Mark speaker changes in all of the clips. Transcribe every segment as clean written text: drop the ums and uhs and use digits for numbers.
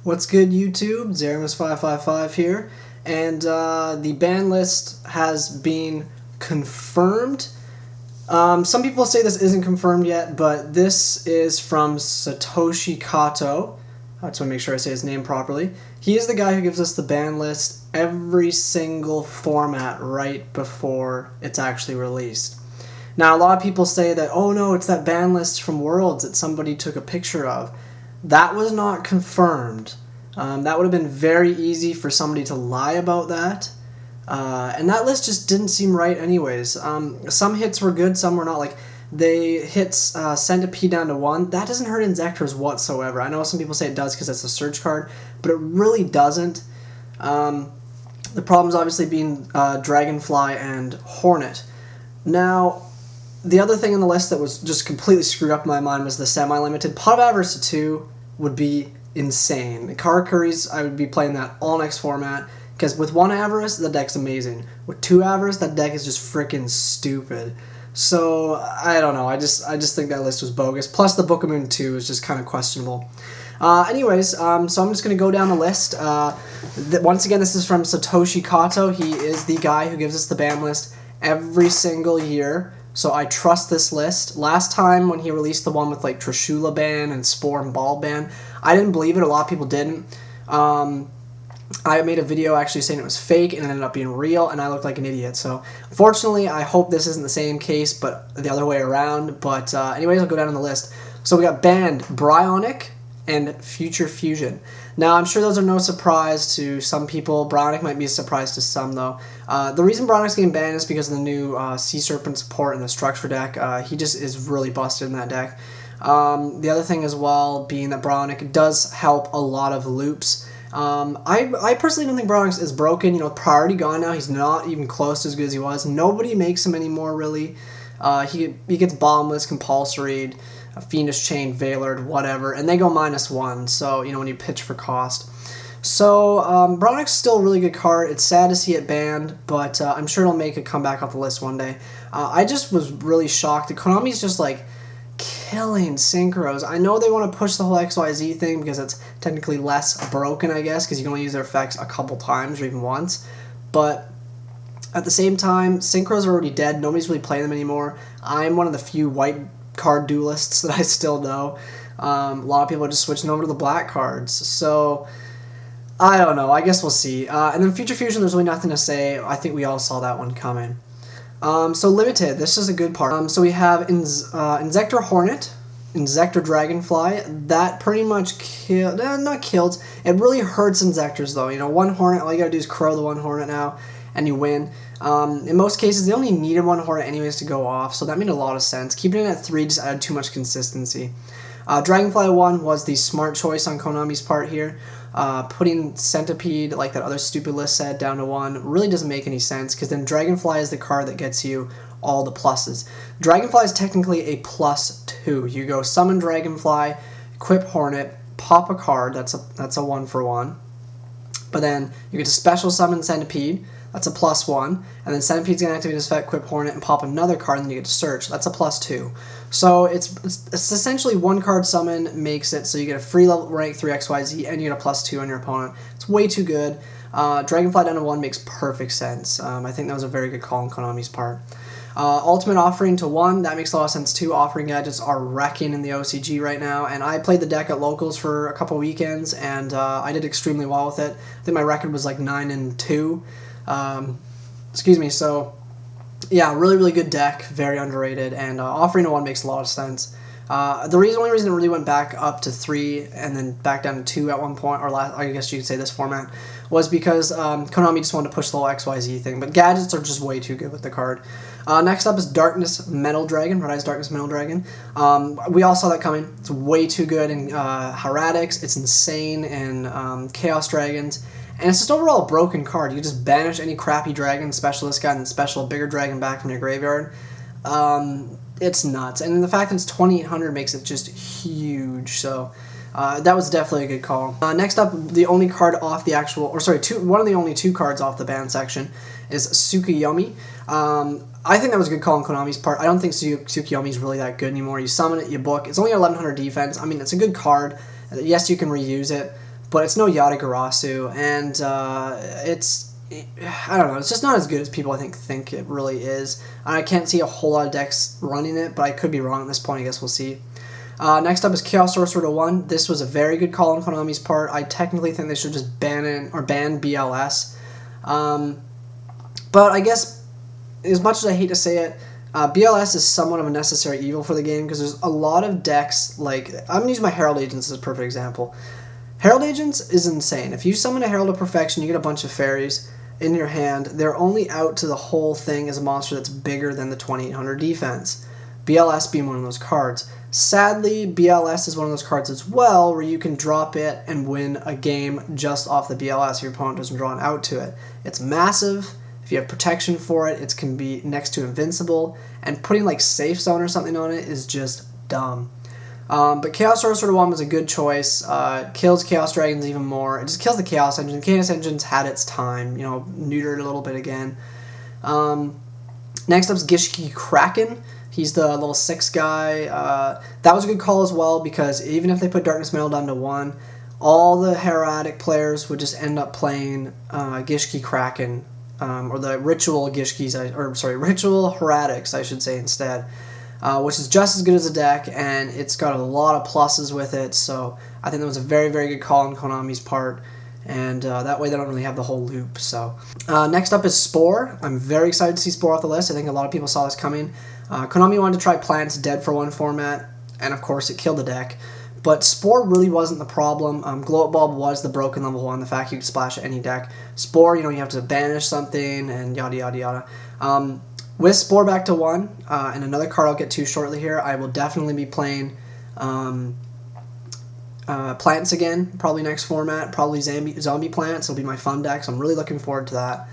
Speaker 1: What's good, YouTube? Zeramus555 here, and the ban list has been confirmed. Some people say this isn't confirmed yet, but this is from Satoshi Kato. I just want to make sure I say his name properly. He is the guy who gives us the ban list every single format right before it's actually released. Now, a lot of people say that, oh no, it's that ban list from Worlds that somebody took a picture of. That was not confirmed. That would have been very easy for somebody to lie about that. And that list just didn't seem right anyways. Some hits were good, some were not. Like, they hit Centipede down to 1. That doesn't hurt Inzectors whatsoever. I know some people say it does because it's a search card, but it really doesn't. The problem's obviously being Dragonfly and Hornet. Now, the other thing on the list that was just completely screwed up in my mind was the semi-limited. Pot of Avarice to 2 would be insane. The Karakuris, I would be playing that all next format, because with 1 Avarice, the deck's amazing. With 2 Avarice, that deck is just freaking stupid. So, I don't know, I just think that list was bogus. Plus, the Book of Moon 2 is just kind of questionable. Anyways, so I'm just going to go down the list. Once again, this is from Satoshi Kato. He is the guy who gives us the ban list every single year. So I trust this list. Last time when he released the one with like Trishula ban and Spore and Ball ban, I didn't believe it. A lot of people didn't. I made a video actually saying it was fake and it ended up being real, and I looked like an idiot. So unfortunately, I hope this isn't the same case, but the other way around. But anyways, I'll go down on the list. So we got banned BRIONAC and Future Fusion. Now, I'm sure those are no surprise to some people. BRIONAC might be a surprise to some, though. The reason BRIONAC's getting banned is because of the new Sea Serpent support in the structure deck. He just is really busted in that deck. The other thing as well being that BRIONAC does help a lot of loops. I personally don't think BRIONAC is broken. You know, priority gone now. He's not even close to as good as he was. Nobody makes him anymore, really. He gets Bottomless, Compulsory, Fiendish Chain, Veilard, whatever, and they go -1, so, you know, when you pitch for cost. So, BRIONAC's still a really good card. It's sad to see it banned, but I'm sure it'll make a comeback off the list one day. I just was really shocked that Konami's just, like, killing synchros. I know they want to push the whole XYZ thing because it's technically less broken, I guess, because you can only use their effects a couple times or even once, but at the same time, synchros are already dead. Nobody's really playing them anymore. I'm one of the few white card duelists that I still know. A lot of people are just switching over to the black cards, so I don't know. I guess we'll see. And then Future Fusion, there's really nothing to say. I think we all saw that one coming. So limited, this is a good part. So we have Inzector Hornet, Inzector Dragonfly. That pretty much not killed. It really hurts Inzectors though. You know, 1 Hornet, all you gotta do is crow the 1 Hornet now, and you win. In most cases, they only needed 1 Hornet anyways to go off, so that made a lot of sense. Keeping it at 3 just added too much consistency. Dragonfly 1 was the smart choice on Konami's part here. Putting Centipede, like that other stupid list said, down to 1 really doesn't make any sense, because then Dragonfly is the card that gets you all the pluses. Dragonfly is technically a +2. You go summon Dragonfly, equip Hornet, pop a card, that's a 1-for-1. But then you get to special summon Centipede, that's a +1, and then Centipede's going to activate his effect, equip Hornet, and pop another card, and then you get to search. That's a +2. So it's essentially 1 card summon makes it so you get a free level rank 3 XYZ, and you get a +2 on your opponent. It's way too good. Dragonfly down to 1 makes perfect sense. I think that was a very good call on Konami's part. Ultimate Offering to 1, that makes a lot of sense too. Offering gadgets are wrecking in the OCG right now, and I played the deck at locals for a couple weekends, and I did extremely well with it. I think my record was like 9-2. Excuse me, so yeah, really good deck, very underrated, and Offering to 1 makes a lot of sense. The only reason it really went back up to 3 and then back down to 2 at one point, or I guess you could say this format, was because Konami just wanted to push the whole XYZ thing, but gadgets are just way too good with the card. Next up is Darkness Metal Dragon, Red Eyes Darkness Metal Dragon. We all saw that coming. It's way too good in Hieratic. It's insane in Chaos Dragons. And it's just overall a broken card. You just banish any crappy dragon, special this guy, and special a bigger dragon back from your graveyard. It's nuts. And the fact that it's 2,800 makes it just huge. So that was definitely a good call. Next up, the only card off the actual, or sorry, one of the only 2 cards off the ban section is TSUKUYOMI. I think that was a good call on Konami's part. I don't think TSUKUYOMI is really that good anymore. You summon it, you book. It's only 1,100 defense. I mean, it's a good card. Yes, you can reuse it, but it's no Yatagarasu, and I don't know, it's just not as good as people I think it really is. And I can't see a whole lot of decks running it, but I could be wrong at this point. I guess we'll see. Next up is Chaos Sorcerer to 1. This was a very good call on Konami's part. I technically think they should just ban BLS. But I guess, as much as I hate to say it, BLS is somewhat of a necessary evil for the game, because there's a lot of decks, like, I'm going to use my Herald Agents as a perfect example. Herald Agents is insane. If you summon a Herald of Perfection, you get a bunch of fairies in your hand. They're only out to the whole thing as a monster that's bigger than the 2800 defense. BLS being one of those cards. Sadly, BLS is one of those cards as well, where you can drop it and win a game just off the BLS if your opponent doesn't draw an out to it. It's massive. If you have protection for it, it can be next to invincible, and putting like Safe Zone or something on it is just dumb. But Chaos Sorcerer 1 was a good choice. Kills Chaos Dragons even more. It just kills the Chaos Engine. Chaos Engine's had its time, you know, neutered a little bit again. Next up is GISHKI KRAKKEN. He's the level 6 guy. That was a good call as well, because even if they put Darkness Metal down to 1, all the Hieratic players would just end up playing GISHKI KRAKKEN, or the Ritual Gishkis, Ritual Hieratics, I should say, instead. Which is just as good as a deck, and it's got a lot of pluses with it, so I think that was a very, very good call on Konami's part, and that way they don't really have the whole loop. So next up is SPORE. I'm very excited to see SPORE off the list. I think a lot of people saw this coming. Konami wanted to try Plants Dead for 1 format, and of course it killed the deck. But SPORE really wasn't the problem. Glow Up Bulb was the broken level 1, the fact you could splash any deck. SPORE, you know, you have to banish something, and yada yada yada. With SPORE back to 1, and another card I'll get to shortly here, I will definitely be playing Plants again, probably next format, probably Zombie Plants. It'll be my fun deck, so I'm really looking forward to that.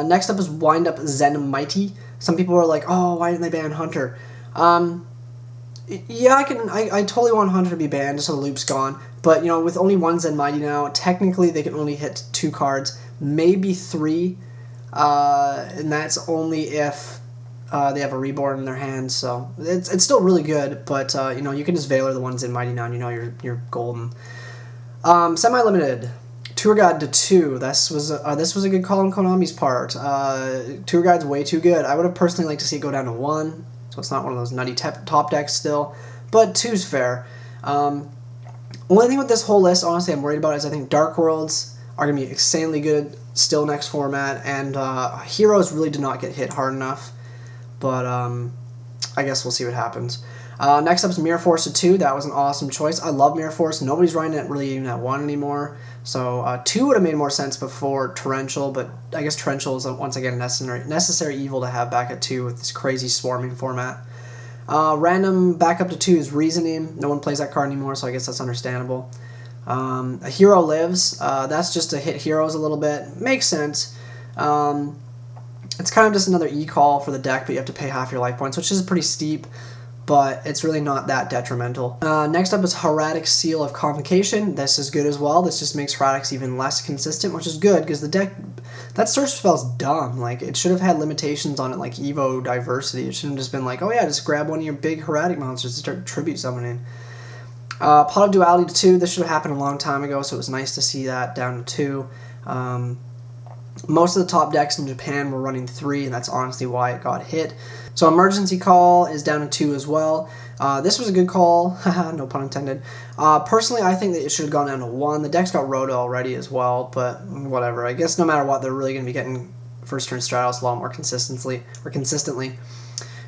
Speaker 1: Next up is Wind Up ZENMIGHTY. Some people are like, oh, why didn't they ban Hunter? Yeah, I totally want Hunter to be banned just so the loop's gone, but, you know, with only 1 ZENMIGHTY now, technically they can only hit 2 cards, maybe 3, and that's only if they have a Reborn in their hands, so it's still really good, but you know, you can just Valor the 1 ZENMIGHTY now and you know you're golden. Semi-limited. Tour Guide to 2. This was a good call on Konami's part. Tour Guide's way too good. I would have personally liked to see it go down to 1, so it's not one of those nutty top decks still, but 2's fair. Only thing with this whole list, honestly, I'm worried about is I think Dark Worlds are going to be insanely good still next format, and Heroes really did not get hit hard enough, but I guess we'll see what happens. Next up is Mirror Force to 2. That was an awesome choice. I love Mirror Force. Nobody's running it really even at 1 anymore, so 2 would have made more sense before Torrential, but I guess Torrential is once again a necessary evil to have back at 2 with this crazy swarming format. Random back up to 2 is Reasoning. No one plays that card anymore, so I guess that's understandable. A Hero Lives. That's just to hit heroes a little bit. Makes sense. It's kind of just another E-call for the deck, but you have to pay half your life points, which is pretty steep, but it's really not that detrimental. Next up is Hieratic Seal of Convocation. This is good as well. This just makes Hieratics even less consistent, which is good, because the deck, that search spell's dumb. Like, it should have had limitations on it, like Evo Diversity. It shouldn't have just been like, oh yeah, just grab one of your big Hieratic monsters to start tribute summoning. Pot of Duality to 2. This should have happened a long time ago, so it was nice to see that down to 2. Most of the top decks in Japan were running 3, and that's honestly why it got hit. So Emergency Call is down to 2 as well. This was a good call, no pun intended. Personally, I think that it should have gone down to 1. The deck's got Rhoda already as well, but whatever. I guess no matter what, they're really going to be getting first turn Stratos a lot more consistently.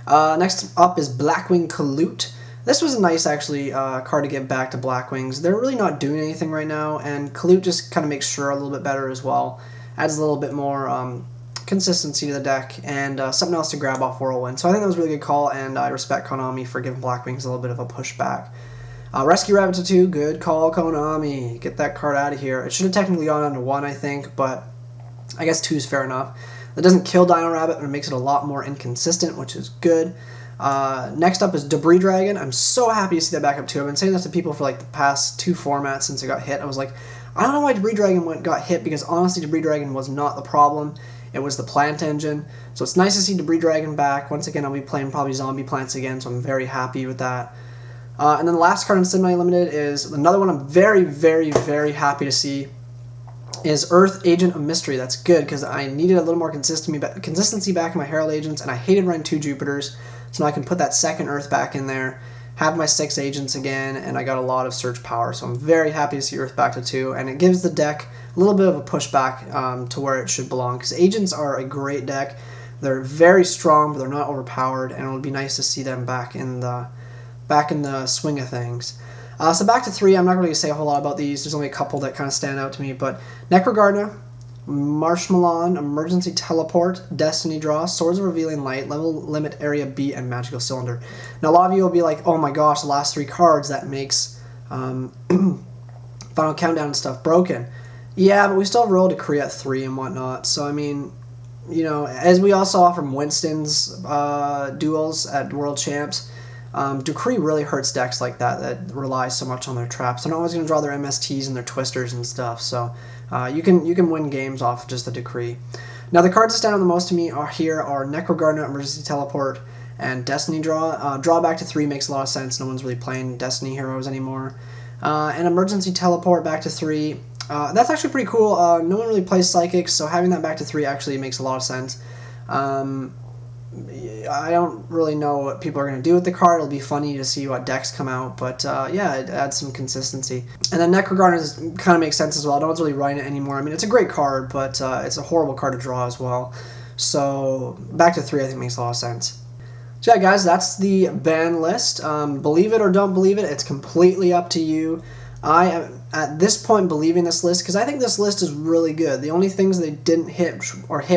Speaker 1: Next up is Blackwing Kalute. This was a nice, actually, card to get back to Blackwings. They're really not doing anything right now, and Kalute just kind of makes sure a little bit better as well. Adds a little bit more consistency to the deck, and something else to grab off Whirlwind. So I think that was a really good call, and I respect Konami for giving Blackwings a little bit of a pushback. Rescue Rabbit to 2, good call, Konami. Get that card out of here. It should have technically gone down to 1, I think, but I guess 2 is fair enough. That doesn't kill Dino Rabbit, but it makes it a lot more inconsistent, which is good. Next up is Debris Dragon. I'm so happy to see that back up 2. I've been saying that to people for like the past 2 formats since it got hit. I was like, I don't know why Debris Dragon got hit, because honestly Debris Dragon was not the problem. It was the plant engine. So it's nice to see Debris Dragon back. Once again, I'll be playing probably Zombie Plants again, so I'm very happy with that. And then the last card in Semi Limited is another one I'm very, very, very happy to see. Is Earth Agent of Mystery. That's good because I needed a little more consistency back in my Herald Agents, and I hated running 2 Jupiters, so now I can put that second Earth back in there, have my 6 Agents again, and I got a lot of search power, so I'm very happy to see Earth back to 2, and it gives the deck a little bit of a pushback to where it should belong, because Agents are a great deck. They're very strong, but they're not overpowered, and it would be nice to see them back in the swing of things. So back to 3, I'm not really going to say a whole lot about these. There's only a couple that kind of stand out to me, but NECRO GARDNA, MARSHMARRON, Emergency Teleport, Destiny Draw, Swords of Revealing Light, Level Limit Area B, and Magical Cylinder. Now a lot of you will be like, oh my gosh, the last 3 cards, that makes Final Countdown and stuff broken. Yeah, but we still have Royal Decree at 3 and whatnot, so I mean, you know, as we all saw from Winston's duels at World Champs, Decree really hurts decks like that rely so much on their traps. They're not always going to draw their MSTs and their Twisters and stuff, so you can win games off of just the Decree. Now the cards that stand out the most to me are NECRO GARDNA, Emergency Teleport, and Destiny Draw. Draw back to 3 makes a lot of sense. No one's really playing Destiny heroes anymore. And Emergency Teleport back to 3. That's actually pretty cool. No one really plays Psychics, so having that back to 3 actually makes a lot of sense. I don't really know what people are going to do with the card. It'll be funny to see what decks come out, but yeah, it adds some consistency. And then NECRO GARDNA kind of makes sense as well. No one's really writing it anymore. I mean, it's a great card, but it's a horrible card to draw as well. So back to 3 I think makes a lot of sense. So yeah, guys, that's the ban list. Believe it or don't believe it, it's completely up to you. I am at this point believing this list because I think this list is really good. The only things they didn't hit,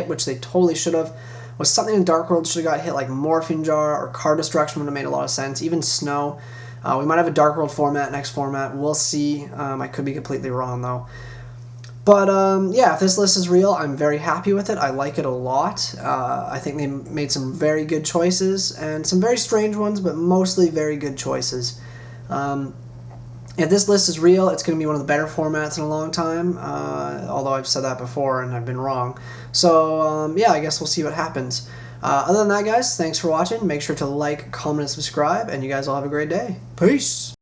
Speaker 1: which they totally should have, was something in Dark World should have got hit, like Morphing Jar or Card Destruction would have made a lot of sense. Even Snow. We might have a Dark World format next format. We'll see. I could be completely wrong, though. But, yeah, if this list is real, I'm very happy with it. I like it a lot. I think they made some very good choices, and some very strange ones, but mostly very good choices. If this list is real, it's going to be one of the better formats in a long time, although I've said that before and I've been wrong. So, yeah, I guess we'll see what happens. Other than that, guys, thanks for watching. Make sure to like, comment, and subscribe, and you guys all have a great day. Peace!